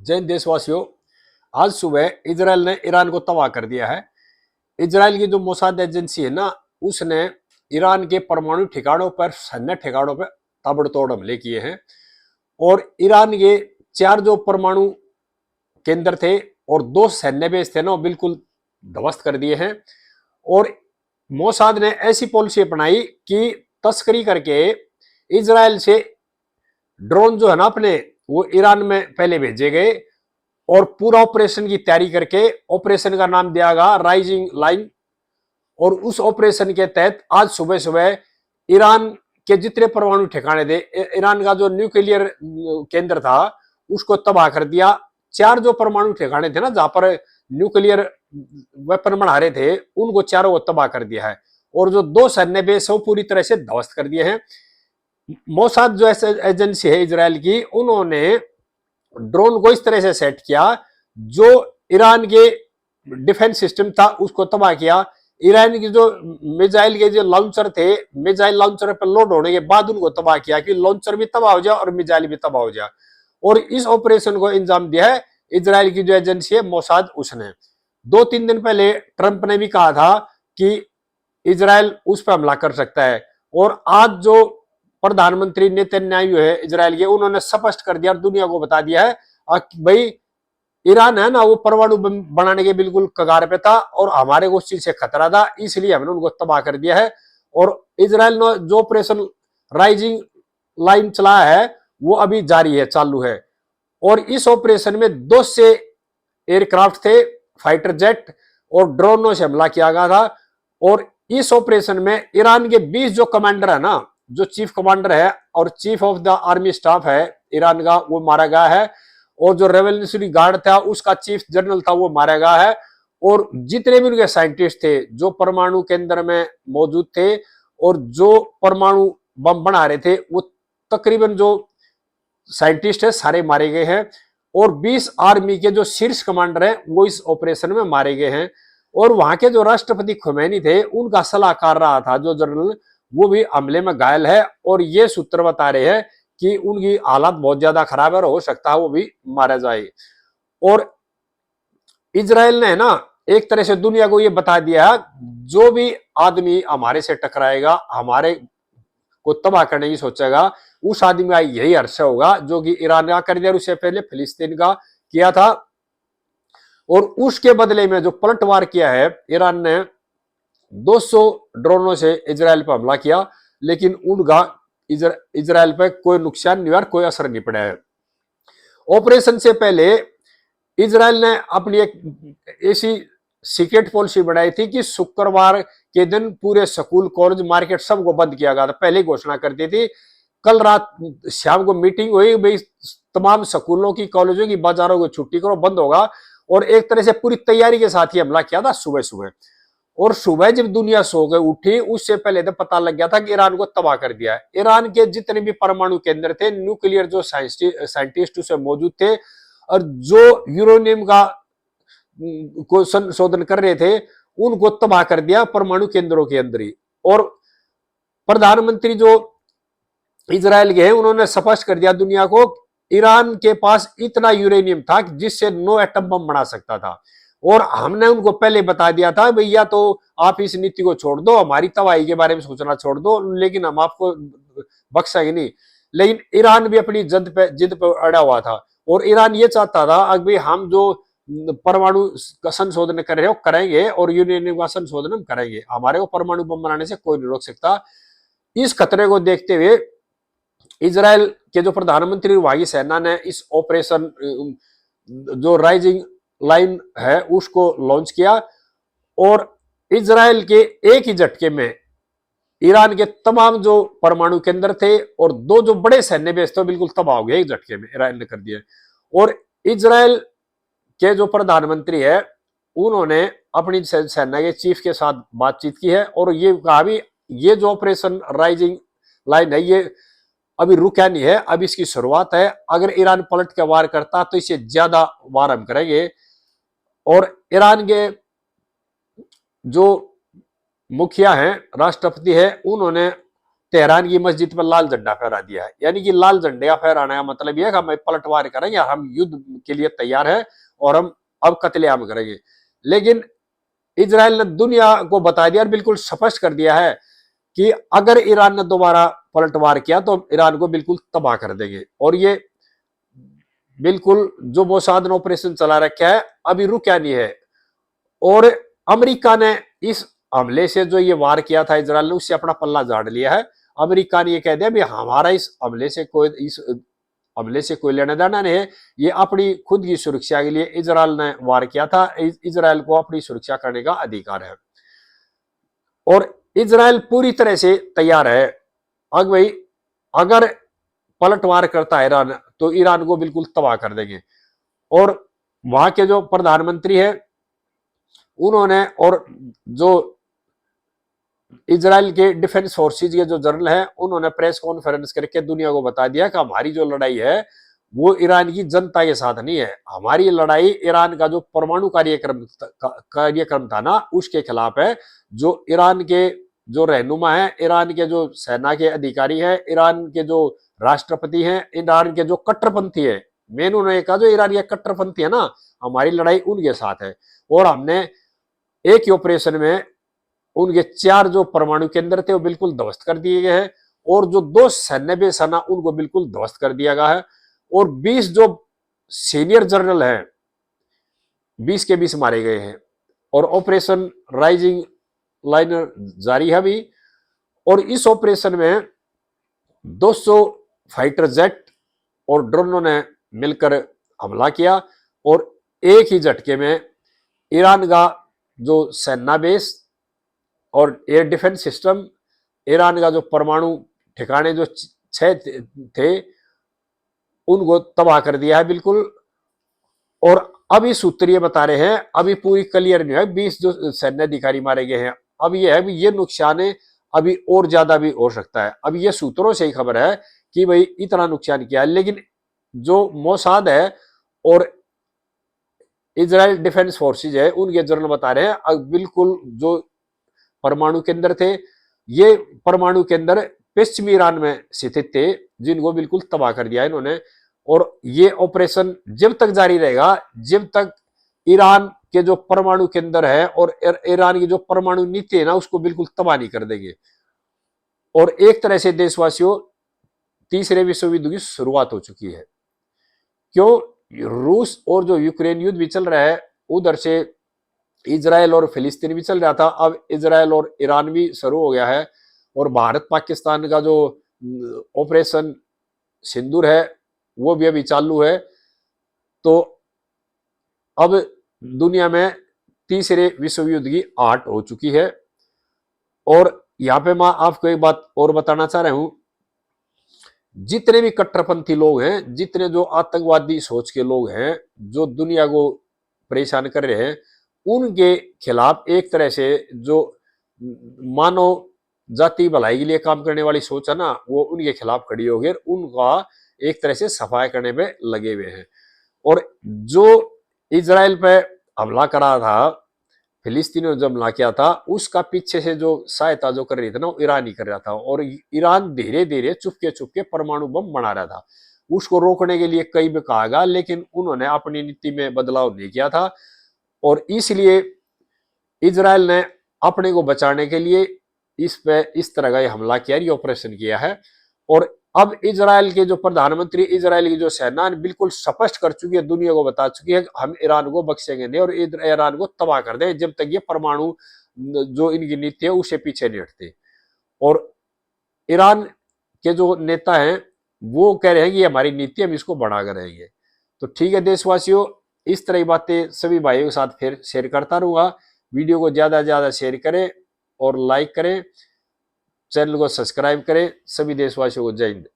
जय हिंद देशवासियों। आज सुबह इजराइल ने ईरान को तबाह कर दिया है। इजराइल की जो मोसाद एजेंसी है ना, उसने ईरान के परमाणु ठिकानों पर, सैन्य ठिकानों पर ताबड़तोड़ हमले किए हैं। और ईरान के 4 जो परमाणु केंद्र थे और 2 सैन्य बेस थे ना, वो बिल्कुल ध्वस्त कर दिए हैं। और मोसाद ने ऐसी पॉलिसी अपनाई कि तस्करी करके इजराइल से ड्रोन जो है ना अपने, वो ईरान में पहले भेजे गए और पूरा ऑपरेशन की तैयारी करके ऑपरेशन का नाम दिया गया राइजिंग लाइन। और उस ऑपरेशन के तहत आज सुबह सुबह ईरान के जितने परमाणु ठिकाने थे, ईरान का जो न्यूक्लियर केंद्र था, उसको तबाह कर दिया। 4 जो परमाणु ठिकाने थे ना, जहां पर न्यूक्लियर वेपन बना रहे थे, उनको चारों को तबाह कर दिया है। और जो 2 सैन्य बेस है, पूरी तरह से ध्वस्त कर दिए हैं। मोसाद जो एजेंसी है इजराइल की, उन्होंने ड्रोन को इस तरह से सेट किया, जो ईरान के डिफेंस सिस्टम था उसको तबाह किया। ईरान की जो मिसाइल के जो लॉन्चर थे, मिसाइल लॉन्चर पर लोड होने के बाद उनको तबाह किया कि लॉन्चर भी तबाह हो जाए और मिसाइल भी तबाह हो जाए। और इस ऑपरेशन को अंजाम दिया है इजराइल की जो एजेंसी है मोसाद, उसने 2-3 दिन पहले ट्रंप ने भी कहा था कि इजराइल उस पर हमला कर सकता है। और आज जो प्रधानमंत्री नेतन्याहू है इजराइल के, उन्होंने स्पष्ट कर दिया और दुनिया को बता दिया है कि भाई ईरान है ना, वो परमाणु बम बनाने के बिल्कुल कगार पे था और हमारे को उस चीज से खतरा था, इसलिए हमने उनको तबाह कर दिया है। और इजराइल ने जो ऑपरेशन राइजिंग लाइन चलाया है, वो अभी जारी है, चालू है। और इस ऑपरेशन में 2 से एयरक्राफ्ट थे, फाइटर जेट और ड्रोनों से हमला किया गया था। और इस ऑपरेशन में ईरान के 20 जो कमांडर है ना, जो चीफ कमांडर है और chief of the army staff है ईरान का, वो मारा गया है। और जो रेवोल्यूशनरी गार्ड था, उसका चीफ जनरल था, वो मारा गया है। और जितने भी उनके साइंटिस्ट थे जो परमाणु केंद्र में मौजूद थे और जो परमाणु बम बना रहे थे, वो तकरीबन जो साइंटिस्ट है सारे मारे गए हैं। और 20 आर्मी के जो शीर्ष कमांडर हैं, वो इस ऑपरेशन में मारे गए हैं। और वहां के जो राष्ट्रपति खुमैनी थे, उनका सलाहकार रहा था जो जनरल, वो भी हमले में घायल है। और ये सूत्र बता रहे हैं कि उनकी हालत बहुत ज्यादा खराब है और हो सकता है वो भी मारा जाए। और इजराइल ने ना एक तरह से दुनिया को ये बता दिया, जो भी आदमी हमारे से टकराएगा, हमारे को तबाह करने की सोचेगा, उस आदमी का यही हर्ष होगा जो कि ईरान का कर दिया, उससे पहले फिलिस्तीन का किया था। और उसके बदले में जो पलटवार किया है, ईरान ने 200 ड्रोनों से इजराइल पर हमला किया, लेकिन उनका इजराइल पर कोई नुकसान नहीं हुआ, कोई असर नहीं पड़ा है। ऑपरेशन से पहले इजराइल ने अपनी एक ऐसी सीक्रेट पॉलिसी बनाई थी कि शुक्रवार के दिन पूरे स्कूल, कॉलेज, मार्केट सबको बंद किया गया था। पहले घोषणा कर दी थी। कल रात शाम को मीटिंग हुई, भाई तमाम स्कूलों की, कॉलेजों की, बाजारों को छुट्टी करो, बंद होगा। और एक तरह से पूरी तैयारी के साथ ही हमला किया था सुबह सुबह। और सुबह जब दुनिया सो गई उठी, उससे पहले तो पता लग गया था कि ईरान को तबाह कर दिया है। ईरान के जितने भी परमाणु केंद्र थे, न्यूक्लियर जो साइंटिस्ट उसमें मौजूद थे और जो यूरेनियम का को संशोधन कर रहे थे, उनको तबाह कर दिया परमाणु केंद्रों के अंदर ही। और प्रधानमंत्री जो इजराइल के हैं, उन्होंने स्पष्ट कर दिया दुनिया को, ईरान के पास इतना यूरेनियम था जिससे 9 एटम बम बना सकता था। और हमने उनको पहले बता दिया था, भैया तो आप इस नीति को छोड़ दो, हमारी तबाही के बारे में सोचना छोड़ दो, लेकिन हम आपको बख्शेंगे नहीं। लेकिन ईरान भी अपनी जिद पे अड़ा हुआ था। और ईरान ये चाहता था अभी हम जो परमाणु का संशोधन कर रहे हो करेंगे और यूरेनियम का संशोधन हम करेंगे, हमारे को परमाणु बम बनाने से कोई नहीं रोक सकता। इस खतरे को देखते हुए इजराइल के जो प्रधानमंत्री, वहां की सेना ने इस ऑपरेशन जो राइजिंग लाइन है उसको लॉन्च किया। और इजराइल के एक ही झटके में ईरान के तमाम जो परमाणु केंद्र थे और 2 जो बड़े सैन्य बेस थे बिल्कुल तबाह हो गए, एक झटके में ईरान ने कर दिया। और इजराइल के जो प्रधानमंत्री है, उन्होंने अपनी सेना के चीफ के साथ बातचीत की है और ये कहा भी, ये जो ऑपरेशन राइजिंग लाइन है, ये अभी रुका नहीं है, अभी इसकी शुरुआत है। अगर ईरान पलट के वार करता तो इससे ज्यादा वार हम करेंगे। और ईरान के जो मुखिया हैं, राष्ट्रपति है, उन्होंने तेहरान की मस्जिद पर लाल झंडा फहरा दिया है। यानी कि लाल झंडे का फहराने का मतलब यह है कि हम पलटवार करेंगे, हम युद्ध के लिए तैयार हैं और हम अब कत्लेआम करेंगे। लेकिन इजराइल ने दुनिया को बता दिया और बिल्कुल स्पष्ट कर दिया है कि अगर ईरान ने दोबारा पलटवार किया तो ईरान को बिल्कुल तबाह कर देंगे। और ये बिल्कुल जो मोसाद ने ऑपरेशन चला रखा है अभी रुका नहीं है। और अमेरिका ने इस हमले से जो ये वार किया था इजराइल ने, उससे अपना पल्ला झाड़ लिया है। अमेरिका ने ये कह दिया भी हमारा इस हमले से कोई लेना देना नहीं है, ये अपनी खुद की सुरक्षा के लिए इजराइल ने वार किया था, इजराइल को अपनी सुरक्षा करने का अधिकार है। और इजराइल पूरी तरह से तैयार है। अगर पलटवार करता है ईरान तो ईरान को बिल्कुल तबाह कर देंगे। और वहां के जो प्रधानमंत्री है उन्होंने, और जो इजराइल के डिफेंस फोर्सेज के जो जनरल हैं उन्होंने प्रेस कॉन्फ्रेंस करके दुनिया को बता दिया कि हमारी जो लड़ाई है वो ईरान की जनता के साथ नहीं है, हमारी लड़ाई ईरान का जो परमाणु कार्यक्रम था ना उसके खिलाफ है। जो ईरान के जो रहनुमा है, ईरान के जो सेना के अधिकारी हैं, ईरान के जो राष्ट्रपति हैं, ईरान के जो कट्टरपंथी है, मेन उन्होंने कहा जो ईरान के कट्टरपंथी है ना, हमारी लड़ाई उनके साथ है। और हमने एक ही ऑपरेशन में उनके 4 जो परमाणु केंद्र थे वो बिल्कुल ध्वस्त कर दिए गए हैं, और जो 2 सैन्य बेस है ना उनको बिल्कुल ध्वस्त कर दिया गया है। और 20 जो सीनियर जनरल हैं 20 के 20 मारे गए हैं। और ऑपरेशन राइजिंग लाइनर जारी है अभी। और इस ऑपरेशन में 200 फाइटर जेट और ड्रोनों ने मिलकर हमला किया, और एक ही झटके में ईरान का जो सेना बेस और एयर डिफेंस सिस्टम, ईरान का जो परमाणु ठिकाने जो 6 थे उनको तबाह कर दिया है बिल्कुल। और अभी सूत्र ये बता रहे हैं, अभी पूरी क्लियर नहीं है, 20 जो सैन्य अधिकारी मारे गए हैं। अब ये है भी ये नुकसान है अभी और ज्यादा भी हो सकता है। अब ये सूत्रों से ही खबर है कि भाई इतना नुकसान किया है। लेकिन जो मोसाद है और इजराइल डिफेंस फोर्सेज है उनके जनरल बता रहे हैं अब बिल्कुल जो परमाणु केंद्र थे, ये परमाणु केंद्र पश्चिमी ईरान में स्थित थे, जिनको बिल्कुल तबाह कर दिया इन्होंने। और ये ऑपरेशन जब तक जारी रहेगा जब तक ईरान के जो परमाणु केंद्र है और ईरान की जो परमाणु नीति है ना उसको बिल्कुल तबाह नहीं कर देंगे। और एक तरह से देशवासियों तीसरे विश्व युद्ध की शुरुआत हो चुकी है। क्यों? रूस और जो यूक्रेन युद्ध भी चल रहा है, उधर से इजराइल और फिलिस्तीन भी चल रहा था, अब इजराइल और ईरान भी शुरू हो गया है। और भारत पाकिस्तान का जो ऑपरेशन सिंदूर है वो भी अभी चालू है। तो अब दुनिया में तीसरे विश्व युद्ध की आहट हो चुकी है। और यहां पे मैं आपको एक बात और बताना चाह रहा हूं, जितने भी कट्टरपंथी लोग हैं, जितने जो आतंकवादी सोच के लोग हैं जो दुनिया को परेशान कर रहे हैं, उनके खिलाफ एक तरह से जो मानव जाति भलाई के लिए काम करने वाली सोच है ना वो उनके खिलाफ खड़ी हो गई, उनका एक तरह से सफाई करने पे लगे हुए हैं। और जो इजराइल पे हमला करा था, फिलिस्तीन ने जो हमला किया था, उसका पीछे से जो सहायता जो कर रही थी ना वो ईरान ही कर रहा था। और ईरान धीरे धीरे चुपके चुपके परमाणु बम बना रहा था। उसको रोकने के लिए कई भी कहा गया, लेकिन उन्होंने अपनी नीति में बदलाव नहीं किया था। और इसलिए इजराइल ने अपने को बचाने के लिए इस पे इस तरह का ये हमला किया, ये ऑपरेशन किया है। और अब इजराइल के जो प्रधानमंत्री, इजराइल की जो सेना बिल्कुल स्पष्ट कर चुकी है, दुनिया को बता चुकी है हम ईरान को बख्शेंगे नहीं और ईरान को तबाह कर दें जब तक ये परमाणु जो इनकी नीति है उसे पीछे नहीं हटते। और ईरान के जो नेता हैं वो कह रहे हैं कि हमारी नीति हम इसको बढ़ाकर रहेंगे। तो ठीक है देशवासियों, इस तरह की बातें सभी भाइयों के साथ फिर शेयर करता रहूंगा। वीडियो को ज्यादा से ज्यादा शेयर करें और लाइक करें, चैनल को सब्सक्राइब करें। सभी देशवासियों को जय हिंद।